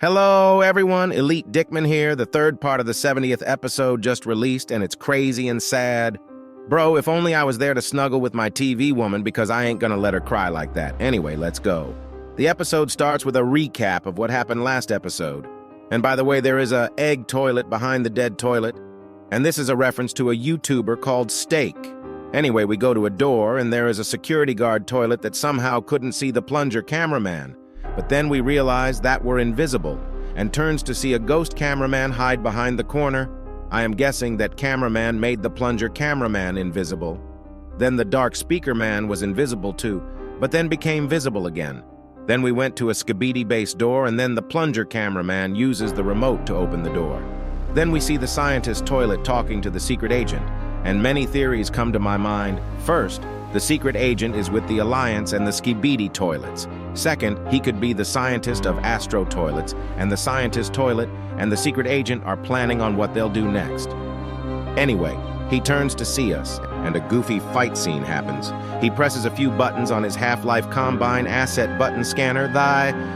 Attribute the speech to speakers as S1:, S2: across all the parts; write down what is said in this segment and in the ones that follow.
S1: Hello, everyone. Elite Dickman here. The third part of the 70th episode just released, and it's crazy and sad. Bro, if only I was there to snuggle with my TV woman, because I ain't gonna let her cry like that. Anyway, let's go. The episode starts with a recap of what happened last episode. And by the way, there is a egg toilet behind the dead toilet. And this is a reference to a YouTuber called Steak. Anyway, we go to a door, and there is a security guard toilet that somehow couldn't see the plunger cameraman. But then we realize that we're invisible, and turns to see a ghost cameraman hide behind the corner. I am guessing that cameraman made the plunger cameraman invisible. Then the dark speaker man was invisible too, but then became visible again. Then we went to a Skibidi-based door, and then the plunger cameraman uses the remote to open the door. Then we see the scientist toilet talking to the secret agent, and many theories come to my mind. First, the secret agent is with the Alliance and the Skibidi toilets. Second, he could be the scientist of Astro toilets, and the scientist toilet and the secret agent are planning on what they'll do next. Anyway, he turns to see us, and a goofy fight scene happens. He presses a few buttons on his Half-Life Combine asset button scanner,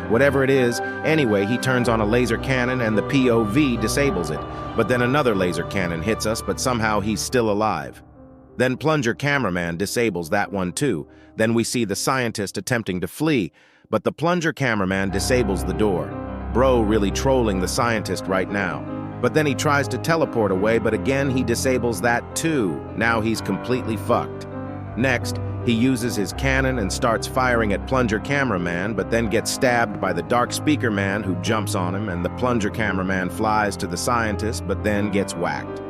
S1: whatever it is. Anyway, he turns on a laser cannon and the POV disables it. But then another laser cannon hits us, but somehow he's still alive. Then plunger cameraman disables that one too. Then we see the scientist attempting to flee, but the plunger cameraman disables the door. Bro really trolling the scientist right now. But then he tries to teleport away, but again he disables that too. Now he's completely fucked. Next, he uses his cannon and starts firing at plunger cameraman, but then gets stabbed by the dark speaker man who jumps on him, and the plunger cameraman flies to the scientist, but then gets whacked.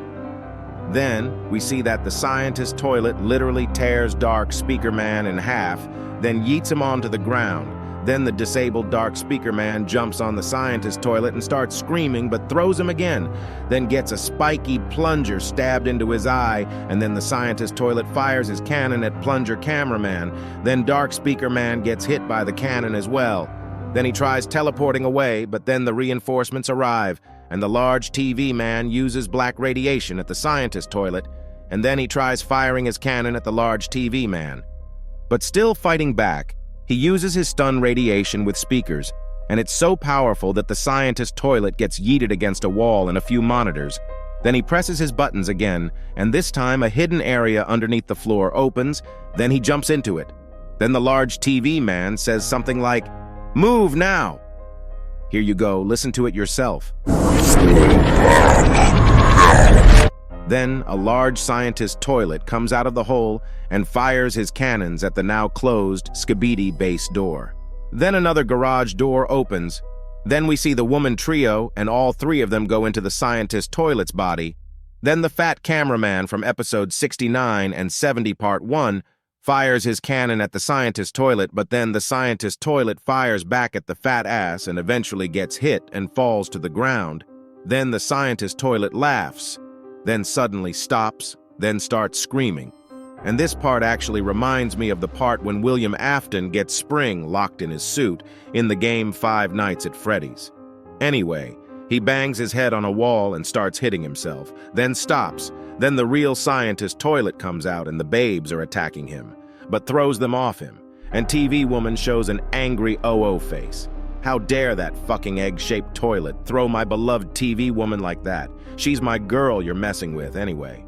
S1: Then, we see that the scientist toilet literally tears dark speaker man in half, then yeets him onto the ground. Then the disabled dark speaker man jumps on the scientist toilet and starts screaming, but throws him again, then gets a spiky plunger stabbed into his eye, and then the scientist toilet fires his cannon at plunger cameraman. Then dark speaker man gets hit by the cannon as well. Then he tries teleporting away, but then the reinforcements arrive, and the large TV man uses black radiation at the scientist toilet, and then he tries firing his cannon at the large TV man. But still fighting back, he uses his stun radiation with speakers, and it's so powerful that the scientist toilet gets yeeted against a wall and a few monitors. Then he presses his buttons again, and this time a hidden area underneath the floor opens, then he jumps into it. Then the large TV man says something like, "Move now!" Here you go, listen to it yourself. Then a large scientist toilet comes out of the hole and fires his cannons at the now closed Skibidi base door. Then another garage door opens. Then we see the woman trio, and all three of them go into the scientist toilet's body. Then the fat cameraman from episode 69 and 70 part 1 fires his cannon at the scientist toilet, but then the scientist toilet fires back at the fat ass and eventually gets hit and falls to the ground. Then the scientist toilet laughs, then suddenly stops, then starts screaming. And this part actually reminds me of the part when William Afton gets Spring locked in his suit in the game Five Nights at Freddy's. Anyway, he bangs his head on a wall and starts hitting himself, then stops. Then the real scientist toilet comes out and the babes are attacking him, but throws them off him. And TV woman shows an angry OO face. How dare that fucking egg-shaped toilet throw my beloved TV woman like that? She's my girl you're messing with anyway.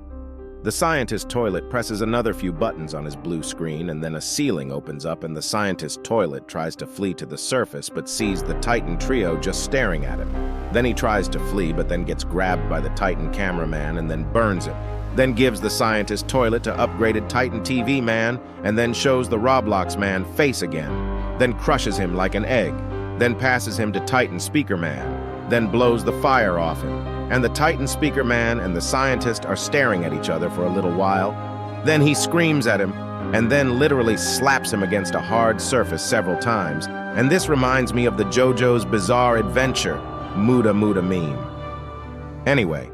S1: The scientist toilet presses another few buttons on his blue screen, and then a ceiling opens up and the scientist toilet tries to flee to the surface but sees the Titan trio just staring at him. Then he tries to flee but then gets grabbed by the Titan cameraman and then burns him. Then gives the scientist toilet to upgraded Titan TV man and then shows the Roblox man face again. Then crushes him like an egg. Then passes him to Titan speaker man. Then blows the fire off him. And the Titan speaker man and the scientist are staring at each other for a little while. Then he screams at him, and then literally slaps him against a hard surface several times. And this reminds me of the JoJo's Bizarre Adventure, Muda Muda meme. Anyway,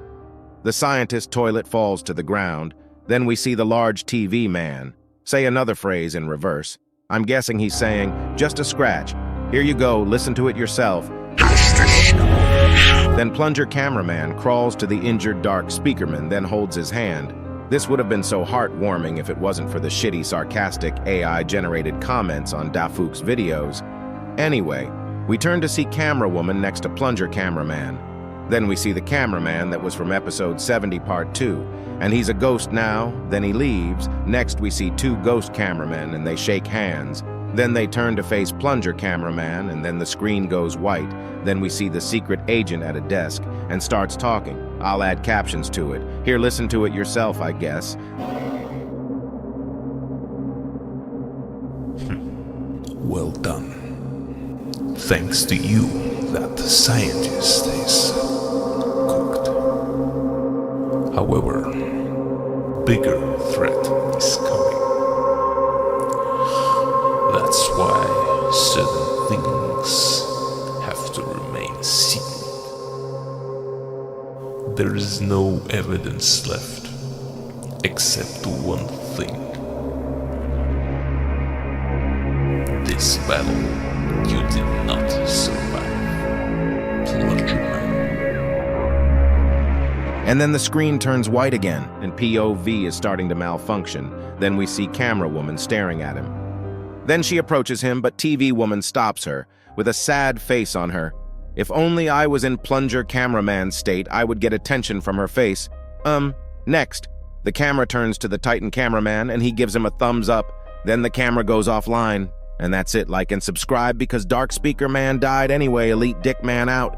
S1: the scientist toilet falls to the ground. Then we see the large TV man say another phrase in reverse. I'm guessing he's saying, "Just a scratch. Here you go, listen to it yourself." Then plunger cameraman crawls to the injured dark speakerman, then holds his hand. This would have been so heartwarming if it wasn't for the shitty, sarcastic, AI-generated comments on Dafook's videos. Anyway, We turn to see camera woman next to plunger cameraman. Then we see the cameraman that was from episode 70 part 2, and he's a ghost now, then he leaves. Next we see 2 ghost cameramen and they shake hands. Then they turn to face plunger cameraman and then the screen goes white. Then we see the secret agent at a desk and starts talking. I'll add captions to it. Here, listen to it yourself, I guess.
S2: Well done. Thanks to you, that scientist is cooked. However, bigger threat is coming. That's why certain things have to remain secret. There is no evidence left, except one thing. This battle, you did not survive. Plunger Man.
S1: And then the screen turns white again, and POV is starting to malfunction. Then we see camera woman staring at him. Then she approaches him, but TV woman stops her, with a sad face on her. If only I was in plunger cameraman state, I would get attention from her face. Next, the camera turns to the Titan cameraman, and he gives him a thumbs up. Then the camera goes offline. And that's it. Like and subscribe because Dark Speaker Man died anyway. Elite Dick Man out.